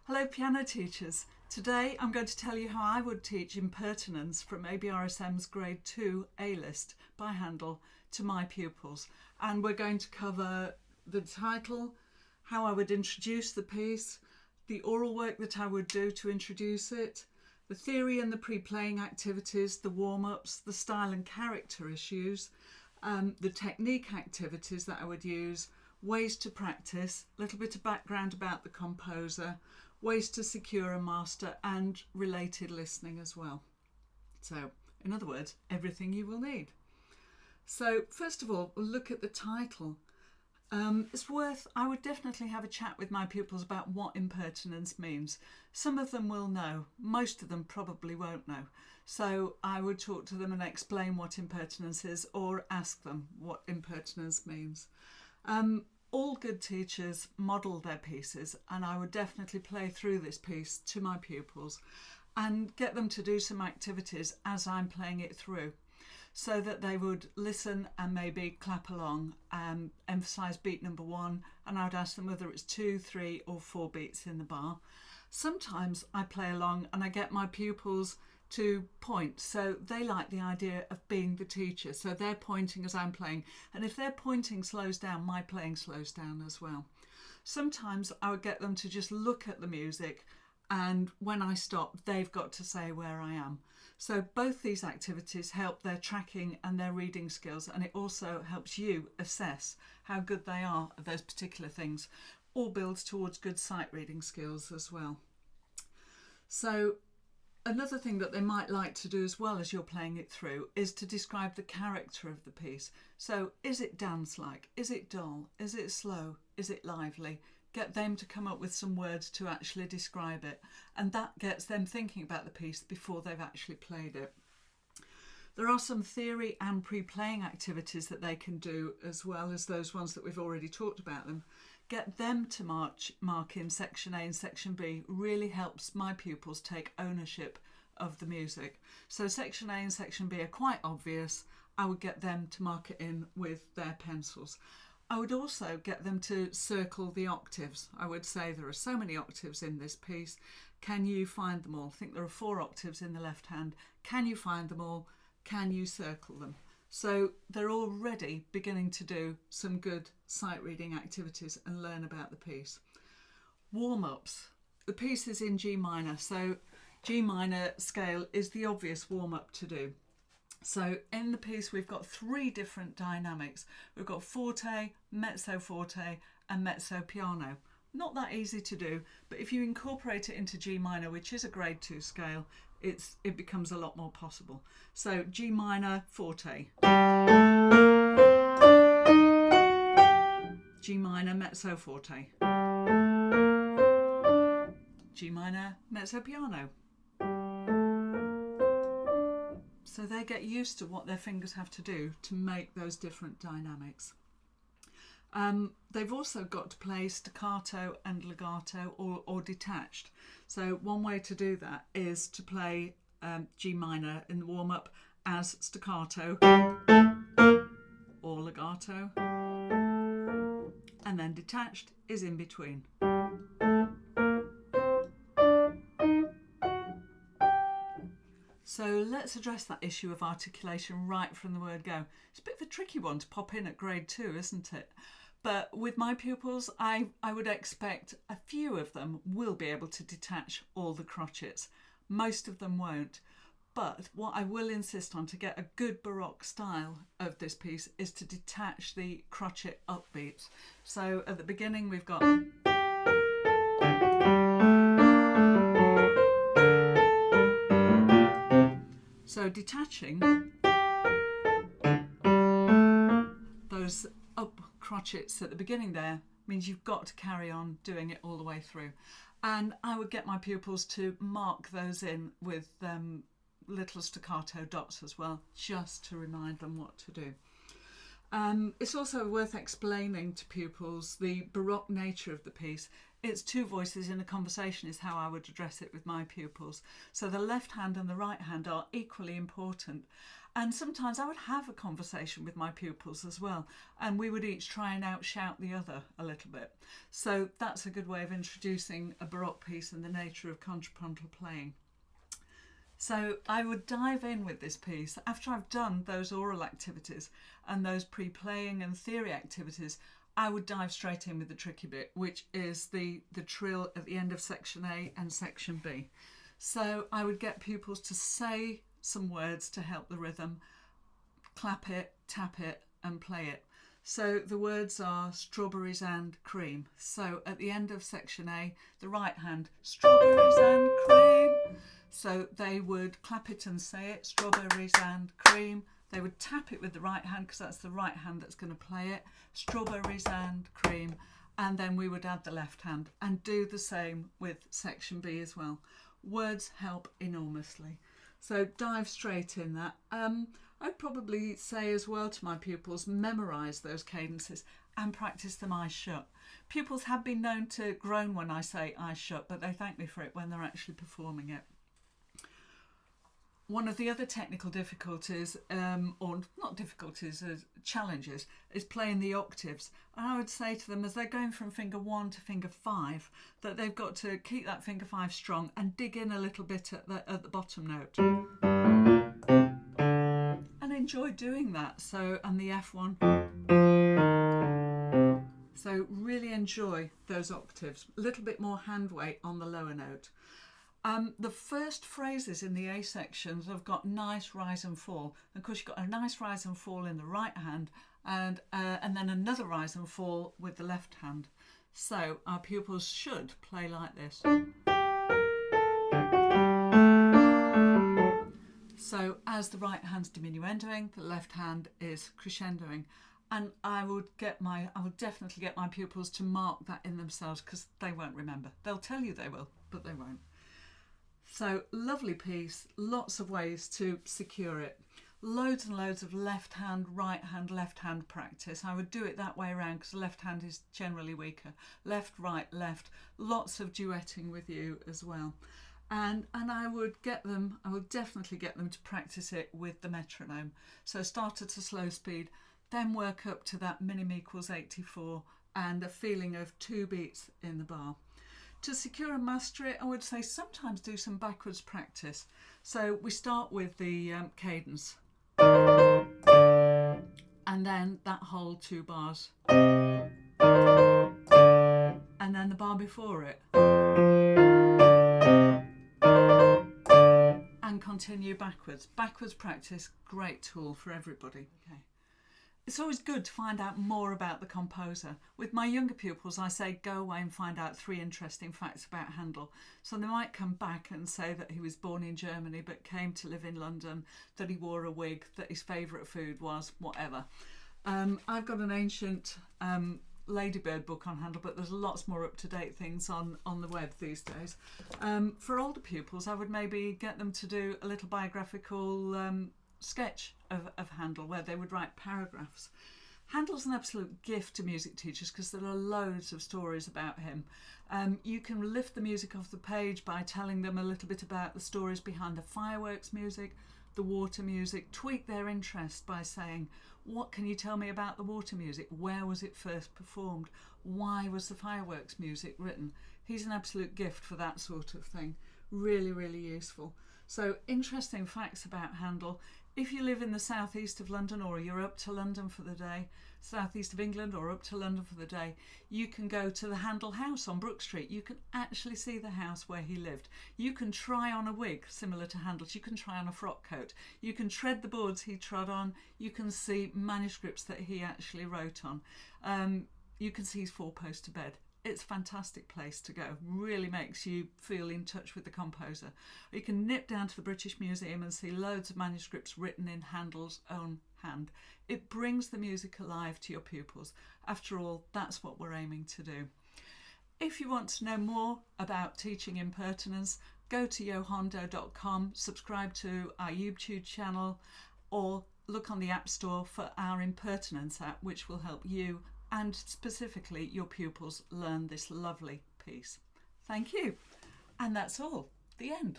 Hello piano teachers. Today I'm going to tell you how I would teach Impertinence from ABRSM's Grade 2 A-list by Handel to my pupils. And we're going to cover the title, how I would introduce the piece, the oral work that I would do to introduce it, the theory and the pre-playing activities, the warm-ups, the style and character issues, the technique activities that I would use, ways to practice, a little bit of background about the composer, ways to secure and master, and related listening as well. So, in other words, everything you will need. So, first of all, we'll look at the title. I would definitely have a chat with my pupils about what impertinence means. Some of them will know, most of them probably won't know. So I would talk to them and explain what impertinence is, or ask them what impertinence means. All good teachers model their pieces, and I would definitely play through this piece to my pupils and get them to do some activities as I'm playing it through, so that they would listen and maybe clap along and emphasise beat number 1, and I would ask them whether it's 2, 3 or 4 beats in the bar. Sometimes I play along and I get my pupils to point, so they like the idea of being the teacher, so they're pointing as I'm playing, and if their pointing slows down, my playing slows down as well. Sometimes I would get them to just look at the music, and when I stop, they've got to say where I am. So both these activities help their tracking and their reading skills, and it also helps you assess how good they are at those particular things, or builds towards good sight reading skills as well. So another thing that they might like to do as well as you're playing it through is to describe the character of the piece. So is it dance-like? Is it dull? Is it slow? Is it lively? Get them to come up with some words to actually describe it, and that gets them thinking about the piece before they've actually played it. There are some theory and pre-playing activities that they can do, as well as those ones that we've already talked about them. Get them to mark in section A and section B really helps my pupils take ownership of the music. So section A and section B are quite obvious. I would get them to mark it in with their pencils. I would also get them to circle the octaves. I would say there are so many octaves in this piece. Can you find them all? I think there are 4 octaves in the left hand. Can you find them all? Can you circle them? So they're already beginning to do some good sight reading activities and learn about the piece. Warm-ups. The piece is in G minor, so G minor scale is the obvious warm-up to do. So in the piece we've got 3 different dynamics. We've got forte, mezzo forte and mezzo piano. Not that easy to do, but if you incorporate it into G minor, which is a grade 2 scale, it becomes a lot more possible. So G minor forte, G minor mezzo forte, G minor mezzo piano. So they get used to what their fingers have to do to make those different dynamics. They've also got to play staccato and legato, or detached. So one way to do that is to play G minor in the warm-up as staccato or legato, and then detached is in between. So let's address that issue of articulation right from the word go. It's a bit of a tricky one to pop in at grade 2, isn't it? But with my pupils, I would expect a few of them will be able to detach all the crotchets. Most of them won't. But what I will insist on to get a good Baroque style of this piece is to detach the crotchet upbeats. So at the beginning we've got... So detaching those up crotchets at the beginning there means you've got to carry on doing it all the way through. And I would get my pupils to mark those in with little staccato dots as well, just to remind them what to do. It's also worth explaining to pupils the Baroque nature of the piece. It's 2 voices in a conversation is how I would address it with my pupils. So the left hand and the right hand are equally important, And sometimes I would have a conversation with my pupils as well, and we would each try and outshout the other a little bit. So that's a good way of introducing a Baroque piece and the nature of contrapuntal playing. So I would dive in with this piece after I've done those oral activities and those pre-playing and theory activities. I would dive straight in with the tricky bit, which is the trill at the end of section A and section B. So I would get pupils to say some words to help the rhythm, clap it, tap it and play it. So the words are strawberries and cream. So at the end of section A, the right hand, strawberries and cream. So they would clap it and say it, strawberries and cream. They would tap it with the right hand because that's the right hand that's going to play it, strawberries and cream. And then we would add the left hand and do the same with section B as well. Words help enormously. So dive straight in that. I'd probably say as well to my pupils, memorise those cadences and practice them eyes shut. Pupils have been known to groan when I say eyes shut, but they thank me for it when they're actually performing it. One of the other technical difficulties, or not difficulties, challenges, is playing the octaves. And I would say to them, as they're going from finger 1 to finger 5, that they've got to keep that finger 5 strong and dig in a little bit at the bottom note. And enjoy doing that. So, and the F1. So really enjoy those octaves. A little bit more hand weight on the lower note. The first phrases in the A sections have got nice rise and fall. Of course, you've got a nice rise and fall in the right hand and then another rise and fall with the left hand. So our pupils should play like this. So as the right hand's diminuendoing, the left hand is crescendoing. And I will definitely get my pupils to mark that in themselves because they won't remember. They'll tell you they will, but they won't. So lovely piece, lots of ways to secure it. Loads and loads of left hand, left hand practice. I would do it that way around because the left hand is generally weaker. Left, right, left. Lots of duetting with you as well. And I would definitely get them to practice it with the metronome. So start at a slow speed, then work up to that minim equals 84 and a feeling of 2 beats in the bar. To secure and master it, I would say sometimes do some backwards practice. So we start with the cadence and then that whole 2 bars and then the bar before it and continue backwards. Backwards practice, great tool for everybody. Okay. It's always good to find out more about the composer. With my younger pupils, I say go away and find out 3 interesting facts about Handel. So they might come back and say that he was born in Germany but came to live in London, that he wore a wig, that his favourite food was whatever. I've got an ancient Ladybird book on Handel, but there's lots more up-to-date things on the web these days. For older pupils, I would maybe get them to do a little biographical sketch of Handel where they would write paragraphs. Handel's an absolute gift to music teachers because there are loads of stories about him. You can lift the music off the page by telling them a little bit about the stories behind the fireworks music, the water music, tweak their interest by saying, what can you tell me about the water music? Where was it first performed? Why was the fireworks music written? He's an absolute gift for that sort of thing. Really, really useful. So interesting facts about Handel. If you live in the southeast of London or you're up to London for the day, southeast of England or up to London for the day, you can go to the Handel house on Brook Street. You can actually see the house where he lived. You can try on a wig similar to Handel's. You can try on a frock coat. You can tread the boards he trod on. You can see manuscripts that he actually wrote on. You can see his 4-poster bed. It's a fantastic place to go. Really makes you feel in touch with the composer. You can nip down to the British Museum and see loads of manuscripts written in Handel's own hand. It brings the music alive to your pupils. After all, that's what we're aiming to do. If you want to know more about teaching impertinence, go to yohondo.com, subscribe to our YouTube channel, or look on the App Store for our Impertinence app, which will help you and specifically your pupils learn this lovely piece. Thank you. And that's all. The end.